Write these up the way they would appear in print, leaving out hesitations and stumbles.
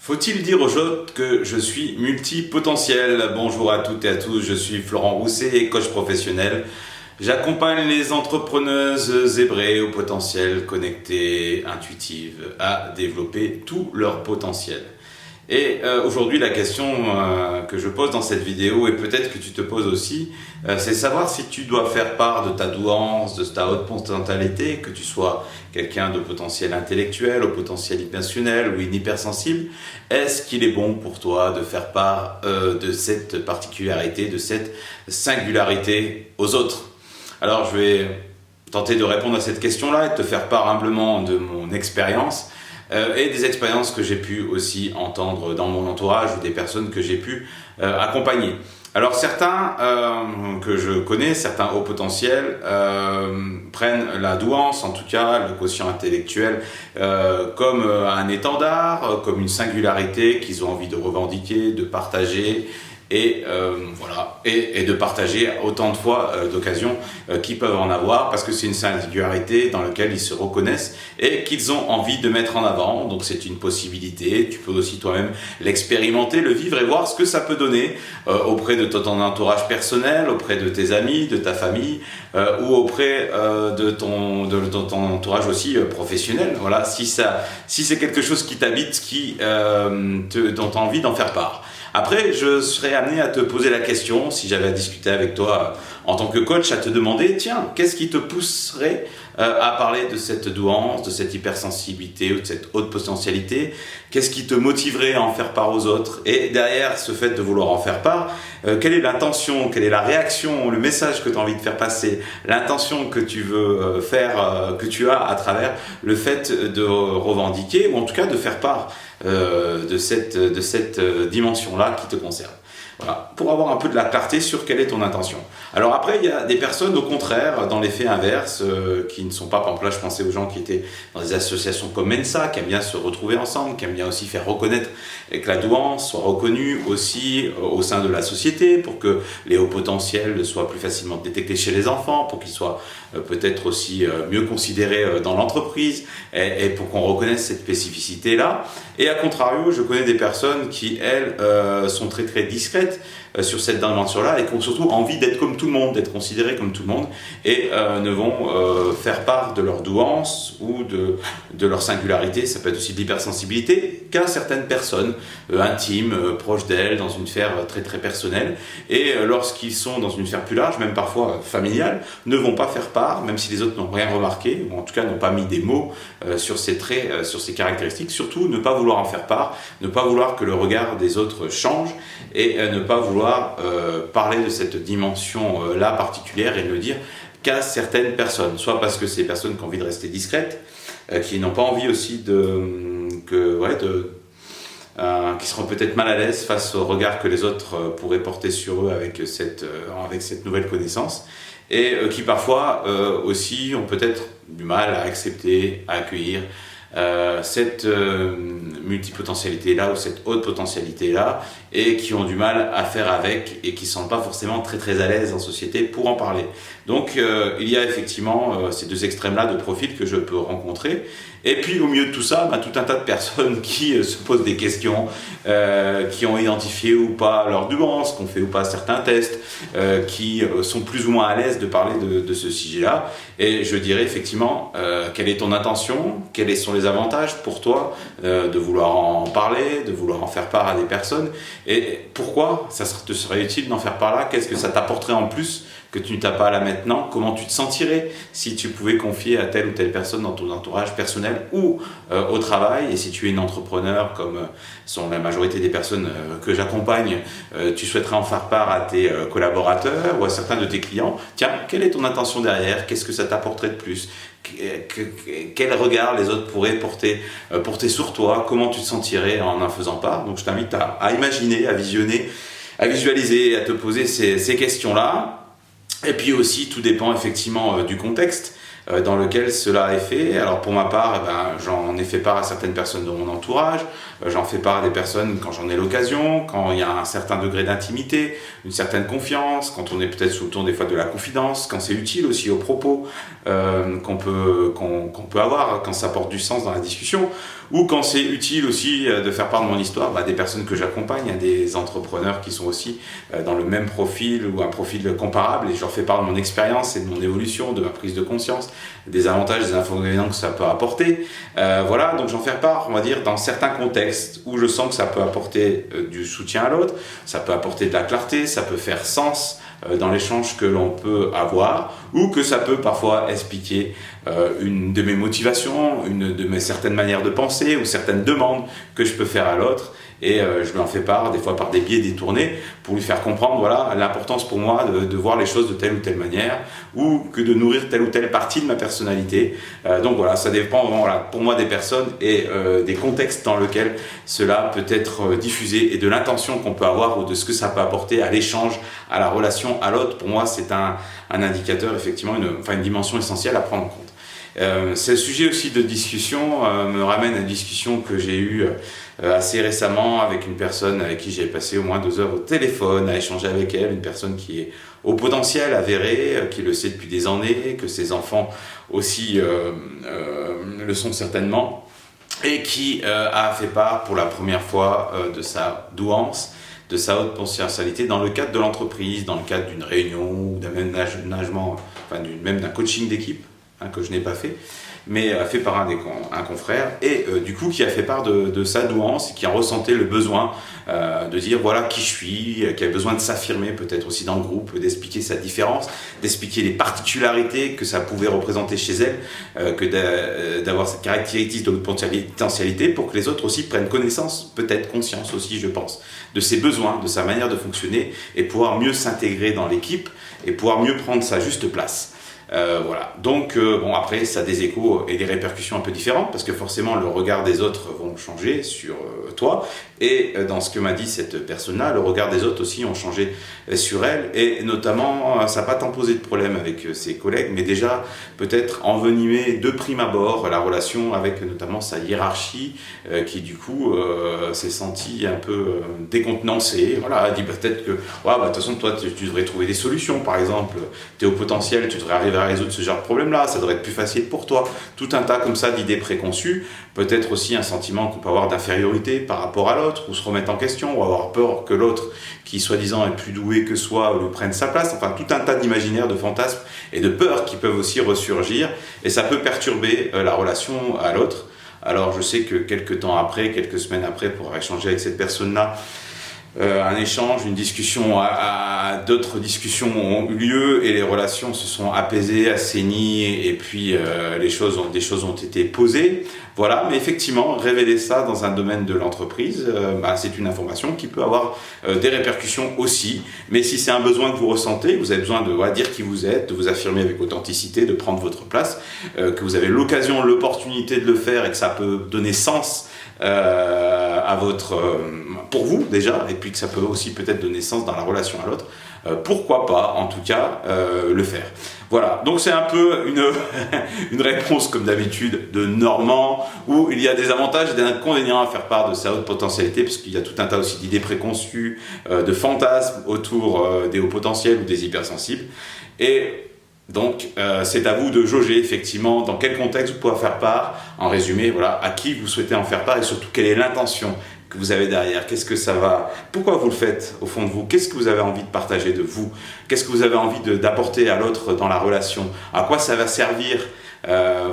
Faut-il dire aux autres que je suis multipotentiel? Bonjour à toutes et à tous, je suis Florent Rousset, coach professionnel. J'accompagne les entrepreneuses zébrées au potentiel, connectées, intuitives, à développer tout leur potentiel. Et aujourd'hui, la question que je pose dans cette vidéo, et peut-être que tu te poses aussi, c'est savoir si tu dois faire part de ta douance, de ta haute potentialité, que tu sois quelqu'un de potentiel intellectuel, au potentiel hypersentiel ou hypersensible. Est-ce qu'il est bon pour toi de faire part de cette particularité, de cette singularité aux autres? Alors, je vais tenter de répondre à cette question-là et de te faire part humblement de mon expérience. Et des expériences que j'ai pu aussi entendre dans mon entourage ou des personnes que j'ai pu accompagner. Alors certains que je connais, certains hauts potentiels, prennent la douance, en tout cas le quotient intellectuel, comme un étendard, comme une singularité qu'ils ont envie de revendiquer, de partager. Et voilà, et de partager autant de fois d'occasions qu'ils peuvent en avoir, parce que c'est une singularité dans laquelle ils se reconnaissent et qu'ils ont envie de mettre en avant. Donc c'est une possibilité, tu peux aussi toi-même l'expérimenter, le vivre et voir ce que ça peut donner auprès de ton entourage personnel, auprès de tes amis, de ta famille ou auprès de ton entourage aussi professionnel. Voilà, si c'est quelque chose qui t'habite, dont tu as envie d'en faire part. Après, je serais amené à te poser la question, si j'avais à discuter avec toi en tant que coach, à te demander, tiens, qu'est-ce qui te pousserait à parler de cette douance, de cette hypersensibilité ou de cette haute potentialité? Qu'est-ce qui te motiverait à en faire part aux autres? Et derrière ce fait de vouloir en faire part, quelle est l'intention, quelle est la réaction, le message que tu as envie de faire passer, l'intention que tu veux faire, que tu as à travers le fait de revendiquer ou en tout cas de faire part de cette dimension-là qui te concerne. Voilà, pour avoir un peu de la clarté sur quelle est ton intention. Alors après, il y a des personnes au contraire, dans l'effet inverse, qui ne sont pas, par exemple là je pensais aux gens qui étaient dans des associations comme Mensa, qui aiment bien se retrouver ensemble, qui aiment bien aussi faire reconnaître et que la douance soit reconnue aussi au sein de la société, pour que les hauts potentiels soient plus facilement détectés chez les enfants, pour qu'ils soient peut-être aussi mieux considérés dans l'entreprise, et pour qu'on reconnaisse cette spécificité-là. Et à contrario, je connais des personnes qui, elles, sont très très discrètes sur cette dimension-là et qui ont surtout envie d'être comme tout le monde, d'être considérées comme tout le monde et ne vont faire part de leur douance ou de leur singularité, ça peut être aussi de l'hypersensibilité, qu'à certaines personnes intimes, proches d'elles, dans une sphère très très personnelle. Et lorsqu'ils sont dans une sphère plus large, même parfois familiale, ne vont pas faire part, même si les autres n'ont rien remarqué, ou en tout cas n'ont pas mis des mots sur ces traits, sur ces caractéristiques. Surtout ne pas vouloir en faire part, ne pas vouloir que le regard des autres change et ne pas vouloir parler de cette dimension-là particulière et ne le dire qu'à certaines personnes, soit parce que c'est des personnes qui ont envie de rester discrètes, qui n'ont pas envie aussi qui seront peut-être mal à l'aise face au regard que les autres pourraient porter sur eux avec cette nouvelle connaissance, et qui parfois aussi ont peut-être du mal à accepter, à accueillir cette multipotentialité-là ou cette haute potentialité-là, et qui ont du mal à faire avec et qui ne sont pas forcément très très à l'aise en société pour en parler. Donc il y a effectivement ces deux extrêmes-là de profils que je peux rencontrer. Et puis au milieu de tout ça, tout un tas de personnes qui se posent des questions, qui ont identifié ou pas leur douance, qui ont fait ou pas certains tests, qui sont plus ou moins à l'aise de parler de ce sujet-là. Et je dirais effectivement, quelle est ton intention, quels sont les avantages pour toi de vouloir en parler, de vouloir en faire part à des personnes, et pourquoi ça te serait utile d'en faire part là, qu'est-ce que ça t'apporterait en plus que tu n'as pas là maintenant, comment tu te sentirais si tu pouvais confier à telle ou telle personne dans ton entourage personnel ou au travail. Et si tu es une entrepreneur, comme sont la majorité des personnes que j'accompagne, tu souhaiterais en faire part à tes collaborateurs ou à certains de tes clients. Tiens, quelle est ton intention derrière? Qu'est-ce que ça t'apporterait de plus? Quel regard les autres pourraient porter sur toi? Comment tu te sentirais en faisant part? Donc je t'invite à imaginer, à visionner, à visualiser, à te poser ces questions-là. Et puis aussi, tout dépend effectivement du contexte dans lequel cela est fait. Alors pour ma part, j'en ai fait part à certaines personnes de mon entourage, j'en fais part à des personnes quand j'en ai l'occasion, quand il y a un certain degré d'intimité, une certaine confiance, quand on est peut-être sous le ton des fois de la confidence, quand c'est utile aussi aux propos qu'on peut avoir, quand ça porte du sens dans la discussion, ou quand c'est utile aussi de faire part de mon histoire, des personnes que j'accompagne, des entrepreneurs qui sont aussi dans le même profil ou un profil comparable, et je leur fais part de mon expérience et de mon évolution, de ma prise de conscience, des avantages, des inconvénients que ça peut apporter. Voilà, donc j'en fais part, on va dire, dans certains contextes où je sens que ça peut apporter du soutien à l'autre, ça peut apporter de la clarté, ça peut faire sens dans l'échange que l'on peut avoir, ou que ça peut parfois expliquer une de mes motivations, une de mes certaines manières de penser, ou certaines demandes que je peux faire à l'autre. Et je lui en fais part, des fois par des biais détournés, pour lui faire comprendre voilà, l'importance pour moi de voir les choses de telle ou telle manière, ou que de nourrir telle ou telle partie de ma personnalité. Donc voilà, ça dépend vraiment pour moi des personnes et des contextes dans lesquels cela peut être diffusé, et de l'intention qu'on peut avoir, ou de ce que ça peut apporter à l'échange, à la relation à l'autre. Pour moi, c'est un indicateur, effectivement, une dimension essentielle à prendre en compte. Ce sujet aussi de discussion me ramène à une discussion que j'ai eue assez récemment avec une personne avec qui j'ai passé au moins 2 heures au téléphone à échanger avec elle, une personne qui est au potentiel avéré, qui le sait depuis des années, que ses enfants aussi le sont certainement, et qui a fait part pour la première fois de sa douance, de sa haute potentialité dans le cadre de l'entreprise, dans le cadre d'une réunion ou d'un ménagement, même d'un coaching d'équipe, que je n'ai pas fait, mais fait par un confrère, et du coup qui a fait part de sa douance, et qui a ressenti le besoin de dire voilà qui je suis, qui a besoin de s'affirmer peut-être aussi dans le groupe, d'expliquer sa différence, d'expliquer les particularités que ça pouvait représenter chez elle, que d'avoir cette caractéristique de haute potentialité, pour que les autres aussi prennent connaissance, peut-être conscience aussi, je pense, de ses besoins, de sa manière de fonctionner, et pouvoir mieux s'intégrer dans l'équipe et pouvoir mieux prendre sa juste place. Voilà. Donc après ça a des échos et des répercussions un peu différentes, parce que forcément le regard des autres vont changer sur toi, et dans ce que m'a dit cette personne-là, le regard des autres aussi ont changé sur elle, et notamment ça n'a pas tant posé de problème avec ses collègues, mais déjà peut-être envenimé de prime abord la relation avec notamment sa hiérarchie, qui du coup s'est sentie un peu décontenancée. Voilà, elle dit peut-être que de toute façon toi tu devrais trouver des solutions, par exemple tu es au potentiel, tu devrais arriver à résoudre ce genre de problème-là, ça devrait être plus facile pour toi. Tout un tas comme ça d'idées préconçues, peut-être aussi un sentiment qu'on peut avoir d'infériorité par rapport à l'autre, ou se remettre en question, ou avoir peur que l'autre, qui soi-disant est plus doué que soi, lui prenne sa place. Enfin, tout un tas d'imaginaires, de fantasmes et de peurs qui peuvent aussi ressurgir, et ça peut perturber la relation à l'autre. Alors je sais que quelques temps après, quelques semaines après, pour échanger avec cette personne-là, un échange, une discussion, d'autres discussions ont eu lieu, et les relations se sont apaisées, assainies, et puis des choses ont été posées. Voilà, mais effectivement, révéler ça dans un domaine de l'entreprise, c'est une information qui peut avoir des répercussions aussi. Mais si c'est un besoin que vous ressentez, vous avez besoin de dire qui vous êtes, de vous affirmer avec authenticité, de prendre votre place, que vous avez l'occasion, l'opportunité de le faire, et que ça peut donner sens à pour vous déjà, et puis que ça peut aussi peut-être donner sens dans la relation à l'autre, pourquoi pas en tout cas le faire. Voilà, donc c'est un peu une réponse comme d'habitude de Normand, où il y a des avantages et des inconvénients à faire part de sa haute potentialité, parce qu'il y a tout un tas aussi d'idées préconçues, de fantasmes autour des hauts potentiels ou des hypersensibles, et donc c'est à vous de jauger effectivement dans quel contexte vous pouvez faire part, en résumé, voilà, à qui vous souhaitez en faire part, et surtout quelle est l'intention que vous avez derrière, pourquoi vous le faites au fond de vous, qu'est-ce que vous avez envie de partager de vous, qu'est-ce que vous avez envie d'apporter à l'autre dans la relation, à quoi ça va servir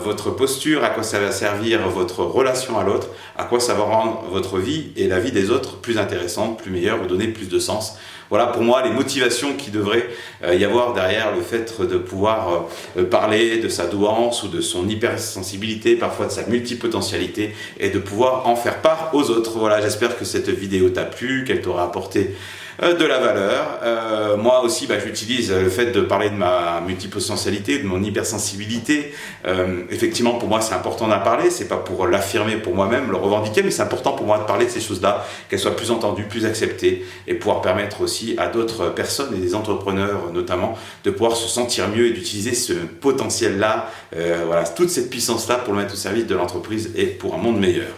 votre posture, à quoi ça va servir votre relation à l'autre, à quoi ça va rendre votre vie et la vie des autres plus intéressante, plus meilleure, vous donner plus de sens. Voilà pour moi les motivations qui devraient y avoir derrière le fait de pouvoir parler de sa douance ou de son hypersensibilité, parfois de sa multipotentialité, et de pouvoir en faire part aux autres. Voilà, j'espère que cette vidéo t'a plu, qu'elle t'aura apporté de la valeur. Moi aussi, j'utilise le fait de parler de ma multipotentialité, de mon hypersensibilité. Effectivement, pour moi, c'est important d'en parler. C'est pas pour l'affirmer pour moi-même, le revendiquer, mais c'est important pour moi de parler de ces choses-là, qu'elles soient plus entendues, plus acceptées, et pouvoir permettre aussi à d'autres personnes, et des entrepreneurs notamment, de pouvoir se sentir mieux et d'utiliser ce potentiel-là, toute cette puissance-là pour le mettre au service de l'entreprise et pour un monde meilleur.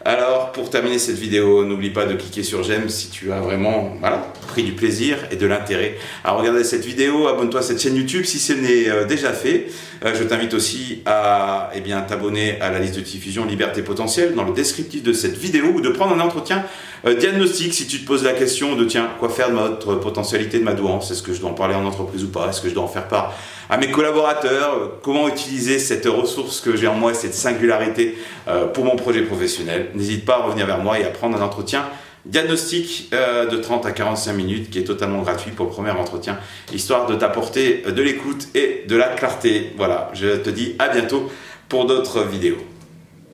Alors, pour terminer cette vidéo, n'oublie pas de cliquer sur j'aime si tu as vraiment pris du plaisir et de l'intérêt à regarder cette vidéo. Abonne-toi à cette chaîne YouTube si ce n'est déjà fait. Je t'invite aussi à t'abonner à la liste de diffusion Liberté Potentielle dans le descriptif de cette vidéo ou de prendre un entretien diagnostic si tu te poses la question de tiens, quoi faire de ma potentialité, de ma douance? Est-ce que je dois en parler en entreprise ou pas? Est-ce que je dois en faire part à mes collaborateurs? Comment utiliser cette ressource que j'ai en moi, cette singularité pour mon projet professionnel? N'hésite pas à revenir vers moi et à prendre un entretien diagnostic de 30 à 45 minutes qui est totalement gratuit pour le premier entretien, histoire de t'apporter de l'écoute et de la clarté. Voilà, je te dis à bientôt pour d'autres vidéos.